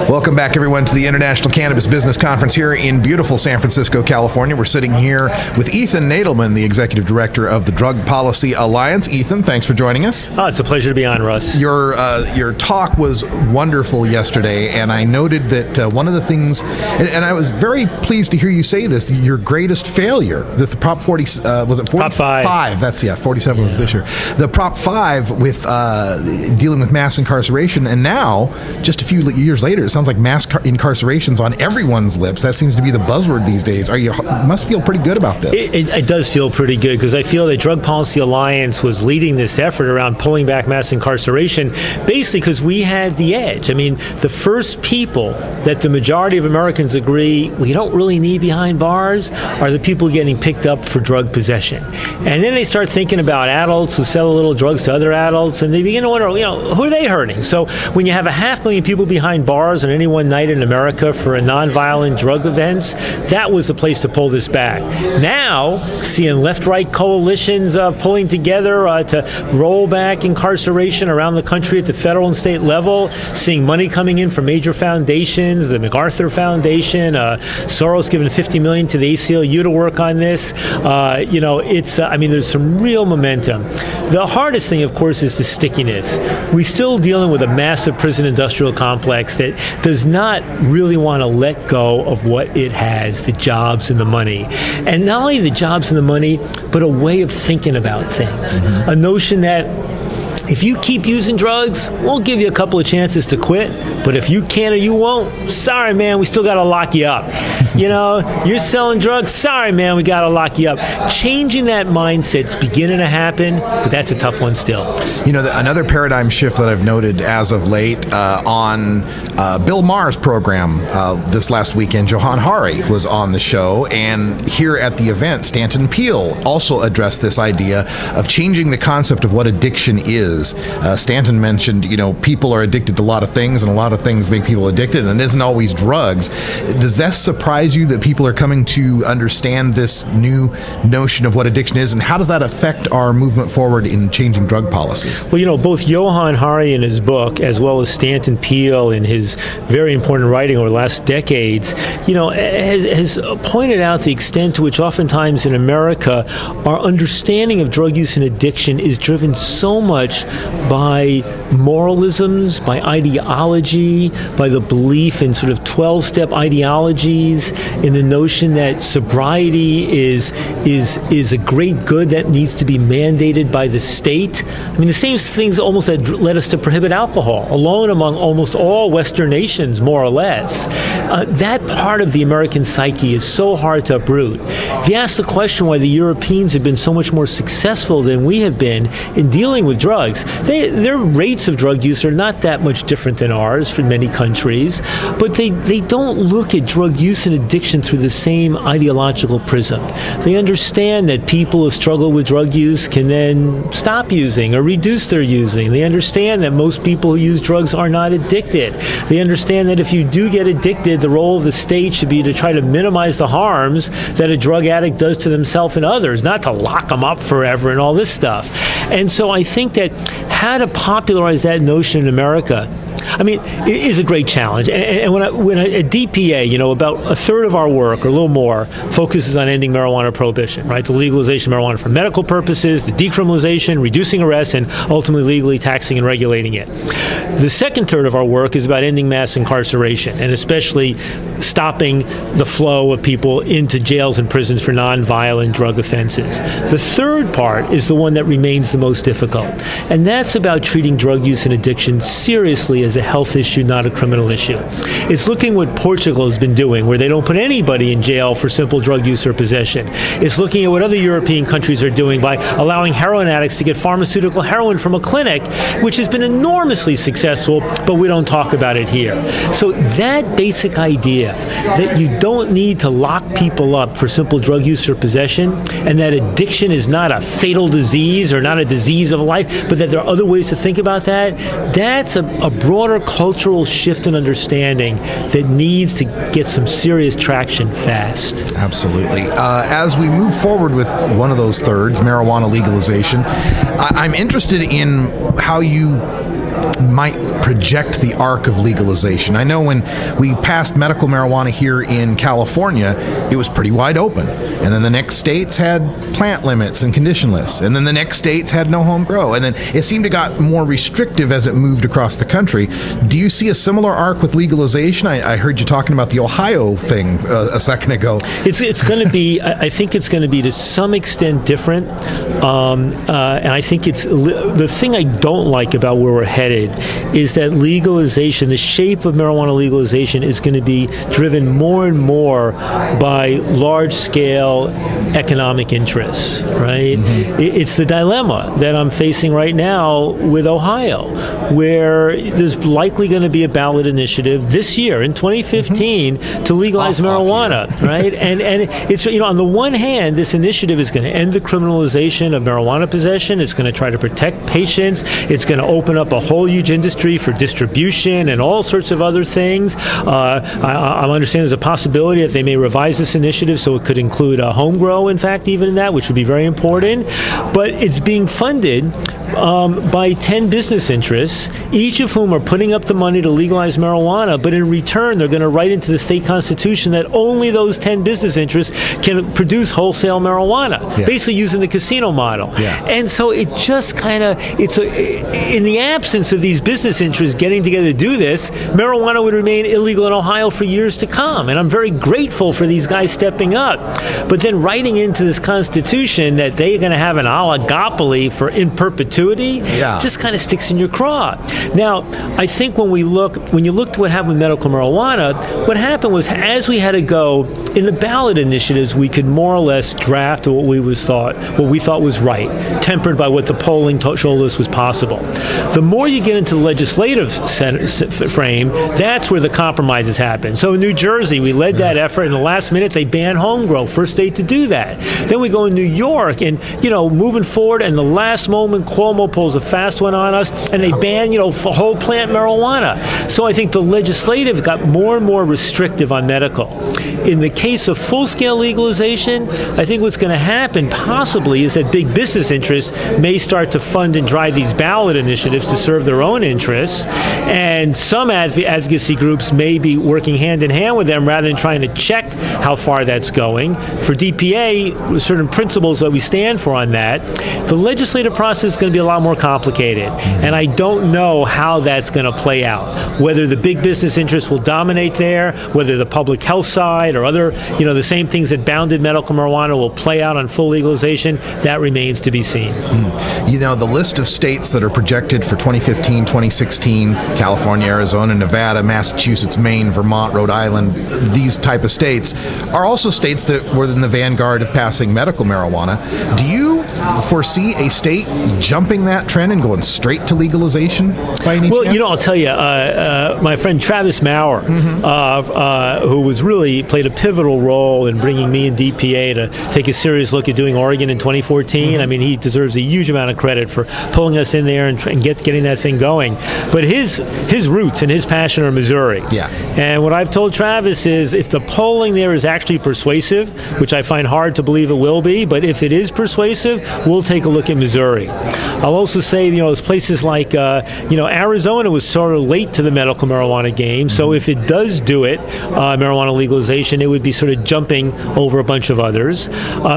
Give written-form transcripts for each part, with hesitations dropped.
Welcome back, everyone, to the International Cannabis Business Conference here in beautiful San Francisco, California. We're sitting here with Ethan Nadelmann, the Executive Director of the Drug Policy Alliance. Ethan, thanks for joining us. Oh, it's a pleasure to be on, Russ. Your talk was wonderful yesterday, and I noted that one of the things, and I was very pleased to hear you say this, your greatest failure, that the Prop 40, was it 40? Prop 5. That's, 47 was this year. The Prop 5 with dealing with mass incarceration, and now, just a few years later, it sounds like mass incarceration's on everyone's lips. That seems to be the buzzword these days. You must feel pretty good about this. It does feel pretty good, because I feel that Drug Policy Alliance was leading this effort around pulling back mass incarceration, basically because we had the edge. I mean, the first people that the majority of Americans agree we don't really need behind bars are the people getting picked up for drug possession. And then they start thinking about adults who sell little drugs to other adults, and they begin to wonder, who are they hurting? So when you have 500,000 people behind bars on any one night in America for a nonviolent drug events, that was the place to pull this back. Now, seeing left-right coalitions pulling together to roll back incarceration around the country at the federal and state level, seeing money coming in from major foundations, the MacArthur Foundation, Soros giving $50 million to the ACLU to work on this. There's some real momentum. The hardest thing, of course, is the stickiness. We're still dealing with a massive prison industrial complex that does not really want to let go of what it has, the jobs and the money. And not only the jobs and the money, but a way of thinking about things. Mm-hmm. A notion that if you keep using drugs, we'll give you a couple of chances to quit, but if you can't or you won't, sorry, man, we still got to lock you up. You're selling drugs, sorry, man, we got to lock you up. Changing that mindset's beginning to happen, but that's a tough one still. Another paradigm shift that I've noted as of late on Bill Maher's program this last weekend, Johan Hari was on the show, and here at the event, Stanton Peele also addressed this idea of changing the concept of what addiction is. Stanton mentioned, people are addicted to a lot of things, and a lot of things make people addicted, and it isn't always drugs. Does that surprise you that people are coming to understand this new notion of what addiction is, and how does that affect our movement forward in changing drug policy? Well, both Johan Hari in his book, as well as Stanton Peele in his very important writing over the last decades, has pointed out the extent to which oftentimes in America our understanding of drug use and addiction is driven so much by moralisms, by ideology, by the belief in sort of 12-step ideologies, in the notion that sobriety is a great good that needs to be mandated by the state. I mean, the same things almost that led us to prohibit alcohol, alone among almost all Western nations, more or less. That part of the American psyche is so hard to uproot. If you ask the question why the Europeans have been so much more successful than we have been in dealing with drugs, their rates of drug use are not that much different than ours for many countries, but they don't look at drug use and addiction through the same ideological prism. They understand that people who struggle with drug use can then stop using or reduce their using. They understand that most people who use drugs are not addicted. They understand that if you do get addicted, the role of the state should be to try to minimize the harms that a drug addict does to themselves and others, not to lock them up forever and all this stuff. And so I think that how to popularize that notion in America, it is a great challenge. And when at DPA, about a third of our work, or a little more, focuses on ending marijuana prohibition, right? The legalization of marijuana for medical purposes, the decriminalization, reducing arrests, and ultimately legally taxing and regulating it. The second third of our work is about ending mass incarceration, and especially stopping the flow of people into jails and prisons for nonviolent drug offenses. The third part is the one that remains the most difficult, and that's about treating drug use and addiction seriously as a health issue, not a criminal issue. It's looking what Portugal has been doing, where they don't put anybody in jail for simple drug use or possession. It's looking at what other European countries are doing by allowing heroin addicts to get pharmaceutical heroin from a clinic, which has been enormously successful, but we don't talk about it here. So that basic idea that you don't need to lock people up for simple drug use or possession, and that addiction is not a fatal disease or not a disease of life, but that there are other ways to think about that, that's a broader cultural shift in understanding that needs to get some serious traction fast. Absolutely. As we move forward with one of those thirds, marijuana legalization, I'm interested in how you might project the arc of legalization? I know when we passed medical marijuana here in California, it was pretty wide open. And then the next states had plant limits and condition lists. And then the next states had no home grow. And then it seemed to got more restrictive as it moved across the country. Do you see a similar arc with legalization? I heard you talking about the Ohio thing a second ago. It's going to be, I think it's going to be to some extent different. And I think it's, the thing I don't like about where we're headed is that legalization, the shape of marijuana legalization is going to be driven more and more by large-scale economic interests, right? Mm-hmm. It's the dilemma that I'm facing right now with Ohio, where there's likely going to be a ballot initiative this year in 2015 to legalize marijuana, right? And it's, on the one hand, this initiative is going to end the criminalization of marijuana possession. It's going to try to protect patients. It's going to open up a whole huge industry for distribution and all sorts of other things. I understand there's a possibility that they may revise this initiative so it could include home grow, in fact, even in that, which would be very important. But it's being funded by 10 business interests, each of whom are putting up the money to legalize marijuana, but in return they're going to write into the state constitution that only those 10 business interests can produce wholesale marijuana, basically using the casino model. And so it just kind of, in the absence of these business interests getting together to do this, marijuana would remain illegal in Ohio for years to come. And I'm very grateful for these guys stepping up. But then writing into this constitution that they're going to have an oligopoly for in perpetuity just kind of sticks in your craw. Now, I think when you look at what happened with medical marijuana, what happened was as we had to go in the ballot initiatives, we could more or less draft what we thought was right, tempered by what the polling showed us was possible. The more you get into the legislative frame, that's where the compromises happen. So in New Jersey, we led that effort. In the last minute, they banned home grow, first state to do that. Then we go in New York, and moving forward, and the last moment, Cuomo pulls a fast one on us, and they ban whole plant marijuana. So I think the legislative got more and more restrictive on medical. In the case of full-scale legalization, I think what's going to happen possibly is that big business interests may start to fund and drive these ballot initiatives to serve their own interests, and some advocacy groups may be working hand in hand with them rather than trying to check how far that's going. For DPA, certain principles that we stand for on that. The legislative process is going to be a lot more complicated, and I don't know how that's going to play out. Whether the big business interests will dominate there, whether the public health side or other, the same things that bounded medical marijuana will play out on full legalization, that remains to be seen. The list of states that are projected for 2015, 2016, California, Arizona, Nevada, Massachusetts, Maine, Vermont, Rhode Island, these type of states are also states that were in the vanguard of passing medical marijuana. Do you foresee a state jumping that trend and going straight to legalization by any chance? I'll tell you, my friend Travis Maurer, who played a pivotal role in bringing me and DPA to take a serious look at doing Oregon in 2014. I mean, he deserves a huge amount of credit for pulling us in there and getting that thing going. But his roots and his passion are Missouri. And what I've told Travis is if the polling there is actually persuasive, which I find hard to believe it will be, but if it is persuasive, we'll take a look at Missouri. I'll also say, there's places like, Arizona was sort of late to the medical marijuana game. So if it does do it, marijuana legalization, it would be sort of jumping over a bunch of others.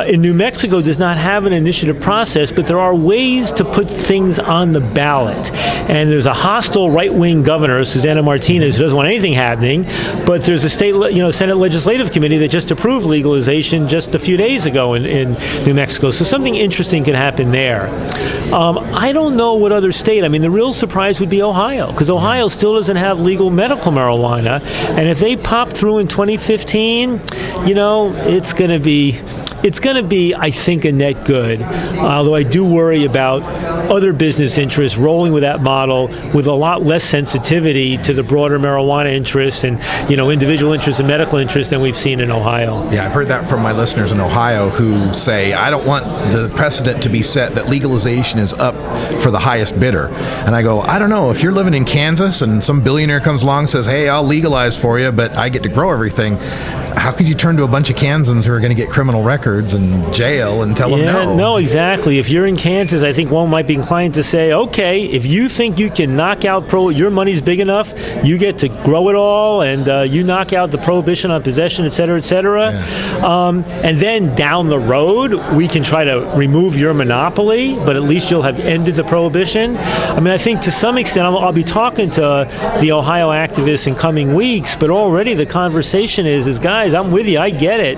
In New Mexico does not have an initiative process, but there are ways to put things on the ballot. And there's a hostile right-wing governor, Susana Martinez, who doesn't want anything happening, but there's a state, Senate Legislative Committee that just approved legalization just a few days ago in New Mexico. So something interesting can happen there. I don't know what other state. I mean, the real surprise would be Ohio, because Ohio still doesn't have legal medical marijuana. And if they pop through in 2015, it's going to be, I think, a net good. Although I do worry about other business interests rolling with that model with a lot less sensitivity to the broader marijuana interests and, individual interests and medical interests than we've seen in Ohio. Yeah, I've heard that from my listeners in Ohio who say, I don't want the precedent to be set that legalization is up for the highest bidder. And I go, I don't know. If you're living in Kansas and some billionaire comes along and says, hey, I'll legalize for you, but I get to grow everything, how could you turn to a bunch of Kansans who are going to get criminal records and jail and tell them no? No, exactly. If you're in Kansas, I think one might be inclined to say, okay, if you think you can knock out your money's big enough, you get to grow it all, and you knock out the prohibition on possession, et cetera, et cetera. Yeah. And then down the road, we can try to remove your monopoly, but at least you'll have ended the prohibition. I mean, I think to some extent, I'll be talking to the Ohio activists in coming weeks, but already the conversation is guys, I'm with you, I get it,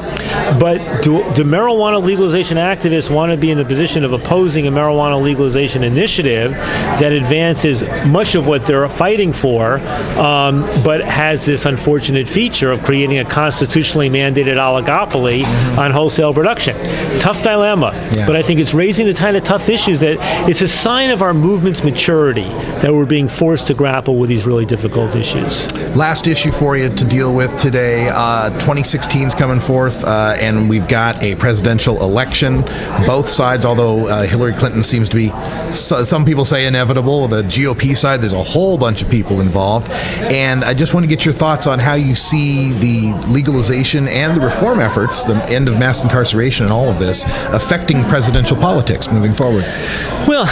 but do marijuana legalization activists want to be in the position of opposing a marijuana legalization initiative that advances much of what they're fighting for, but has this unfortunate feature of creating a constitutionally mandated oligopoly on wholesale production? Tough dilemma, but I think it's raising the kind of tough issues that it's a sign of our movement's maturity that we're being forced to grapple with these really difficult issues. Last issue for you to deal with today. 2016 is coming forth, and we've got a presidential election. Both sides, although Hillary Clinton seems to be, some people say, inevitable. The GOP side, there's a whole bunch of people involved. And I just want to get your thoughts on how you see the legalization and the reform efforts, the end of mass incarceration and all of this, affecting presidential politics moving forward. Well,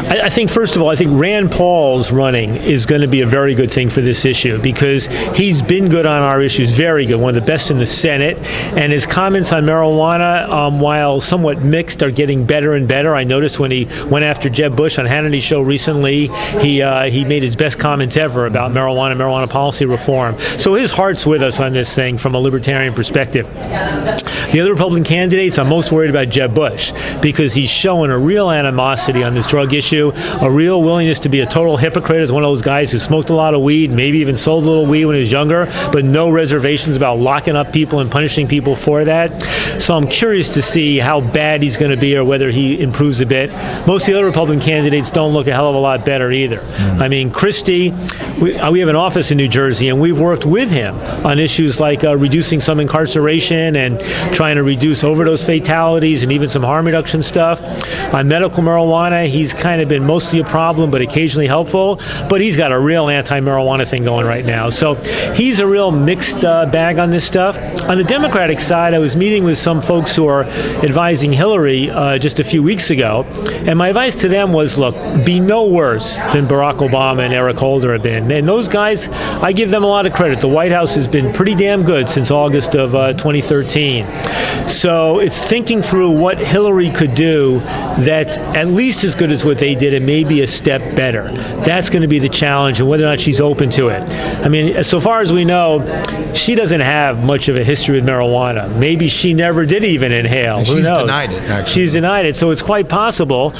I think, first of all, I think Rand Paul's running is going to be a very good thing for this issue because he's been good on our issues, very good, one of the best in the Senate, and his comments on marijuana, while somewhat mixed, are getting better and better. I noticed when he went after Jeb Bush on Hannity's show recently, he made his best comments ever about marijuana policy reform. So his heart's with us on this thing from a libertarian perspective. The other Republican candidates, I'm most worried about Jeb Bush because he's showing a real animosity on this drug issue, a real willingness to be a total hypocrite as one of those guys who smoked a lot of weed, maybe even sold a little weed when he was younger, but no reservations about locking up people and punishing people for that. So I'm curious to see how bad he's going to be or whether he improves a bit. Most of the other Republican candidates don't look a hell of a lot better either. I mean, Christie, we have an office in New Jersey, and we've worked with him on issues like reducing some incarceration and trying to reduce overdose fatalities and even some harm reduction stuff. On medical marijuana, he's kind of been mostly a problem, but occasionally helpful. But he's got a real anti-marijuana thing going right now. So he's a real mixed bag on this stuff. On the Democratic side, I was meeting with some folks who are advising Hillary just a few weeks ago. And my advice to them was, look, be no worse than Barack Obama and Eric Holder have been. And those guys, I give them a lot of credit. The White House has been pretty damn good since August of 2013. So it's thinking through what Hillary could do that's at least as good as what they did and maybe a step better. That's going to be the challenge, and whether or not she's open to it. I mean, so far as we know, she doesn't have much of a history with marijuana. Maybe she never did even inhale. Who knows? She's denied it, actually. She's denied it, so it's quite possible.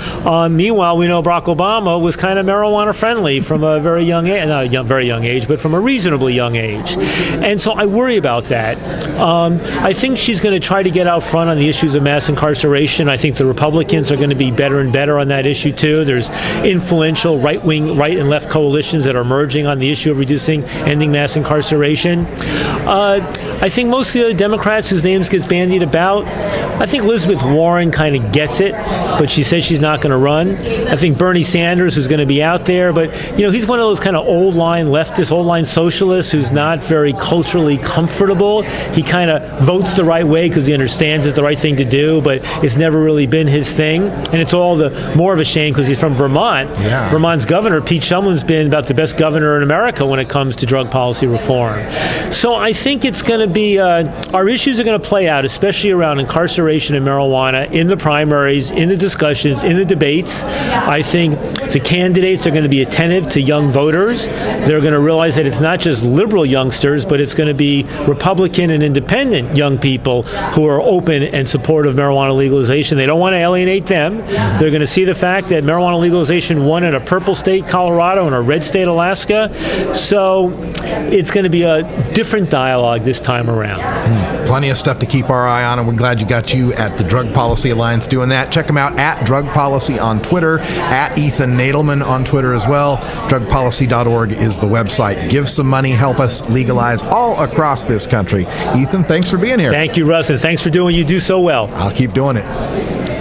Meanwhile, we know Barack Obama was kind of marijuana friendly from a very young age, not a very young age, but from a reasonably young age. And so I worry about that. I think she's going to try to get out front on the issues of mass incarceration. I think the Republicans are going to be better and better on that issue too. There's influential right and left coalitions that are merging on the issue of ending mass incarceration. I think most of the Democrats whose names gets bandied about, I think Elizabeth Warren kind of gets it, but she says she's not going to run. I think Bernie Sanders, who's going to be out there, but he's one of those kind of old line leftists, old line socialists who's not very culturally comfortable. He kind of votes the right way because he understands it's the right thing to do, but it's never really been his thing. And it's all the more of a shame because he's from Vermont. Yeah. Vermont's governor, Pete Shumlin's been about the best governor in America when it comes to drug policy reform. So I think it's going to be, our issues are going to play out, especially around incarceration and marijuana, in the primaries, in the discussions, in the debates. I think the candidates are going to be attentive to young voters. They're going to realize that it's not just liberal youngsters, but it's going to be Republican and independent young people who are open and supportive of marijuana legalization. They don't want to alienate them. They're going to see the fact that marijuana legalization won in a purple state, Colorado, and a red state, Alaska. So it's going to be a different dialogue this time around. Plenty of stuff to keep our eye on, and we're glad you at the Drug Policy Alliance doing that. Check them out at Drug Policy on Twitter, at Ethan Nadelmann on Twitter as well. Drugpolicy.org is the website. Give some money, help us legalize all across this country. Ethan, thanks for being here. Thank you, Russ, and thanks for doing what you do so well. I'll keep doing it.